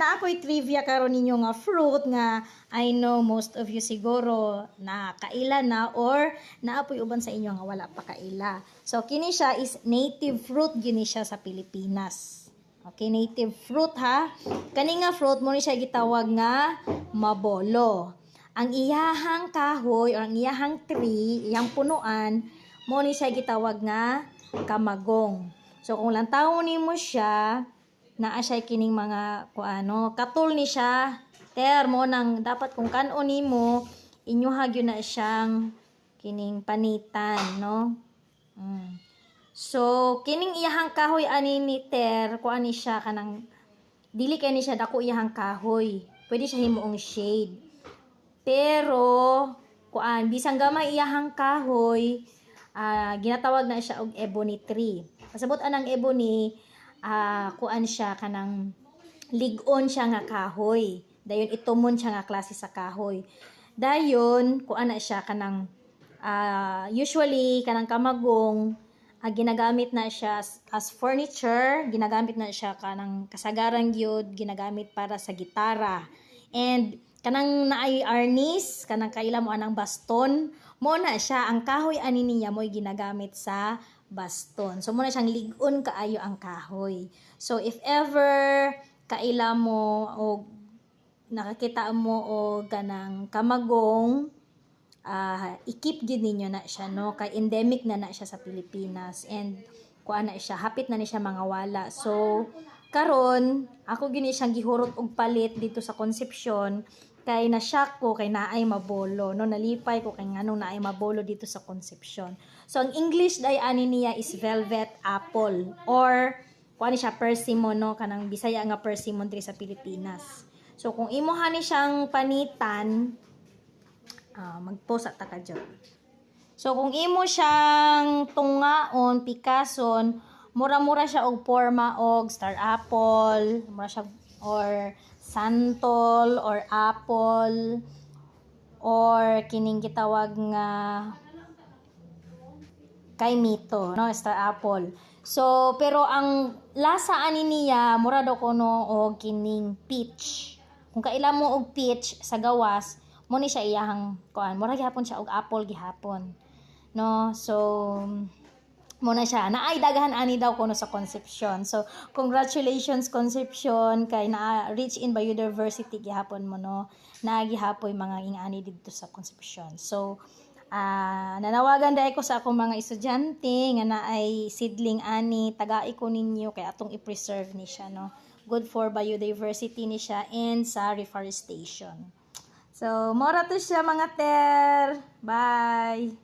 na ako'y trivia karon ninyo nga fruit nga I know most of you siguro na kaila na or naapoy uban sa inyo nga wala pa kaila. So kini siya is native fruit gini siya sa Pilipinas. Okay, native fruit ha. Kani nga fruit mo ni siya gitawag nga mabolo. Ang iyahang kahoy or ang iyahang tree, iyang punuan, mo ni siya gitawag nga kamagong. So kung lantawon nimo siya, naa siya kining mga kuano, katul ni siya. Termo nang dapat kung kanon nimo, inyo hagyo na siyang kining panitan, no? So kining iyahang kahoy ani ni ter, kuani siya kanang dili kay ni siya dako iyahang kahoy. Pwede siya himuong shade. Pero kuan bisang gamay iyahang kahoy, ginatawag na siya og ebony tree. Pasabot anang ebony, kuan siya kanang ligon siya nga kahoy. Dayon itumon siya nga klase sa kahoy. Dayon kuan na siya kanang usually kanang kamagong ginagamit na siya as furniture, ginagamit na siya kanang kasagaran gyud, ginagamit para sa gitara. And kanang naay arnis, kanang kaila mo anang baston, mo na siya ang kahoy ani niya mo'y ginagamit sa baston. So mo na siyang ligon kaayo ang kahoy. So if ever kaila mo o nakakita mo o ganang kamagong, i-keep gid ninyo na siya, no? Kay endemic na siya sa Pilipinas and kuan na siya, hapit na ni siya mga wala. So karon ako gini siyang gihurot og palit dito sa Concepcion kay na-shock ko kay naay mabolo, no? Nalipay ko kay nganong naay mabolo dito sa Concepcion. So ang English day ani niya is velvet apple or kuan siya persimmon, no? Kanang Bisaya nga persimmon diri sa Pilipinas. So kung imuha ni siyang panitan, magposa ta ka dyan. So kung imo siyang tungaon, pikason, mura-mura siya og forma og star apple, mura siya or santol or apple or kining gitawag nga kay mito, no, star apple. So pero ang lasa ani niya mura daw kuno og kining peach. Kung kaila mo og peach sa gawas, mo ni siya iyahang kuan, mura gihapon siya og apple gihapon, no? So mo na siya naay daghan ani daw kuno sa Concepcion. So congratulations Concepcion kay na reach in biodiversity gihapon mo, no? Nagihapoy mga ingani dito sa Concepcion. So nanawagan dai ko sa akong mga estudyante nga naay seedling ani, tagai ko ninyo kay atong i-preserve ni siya, no? Good for biodiversity ni siya and sa reforestation. So, mora to siya mga ter. Bye!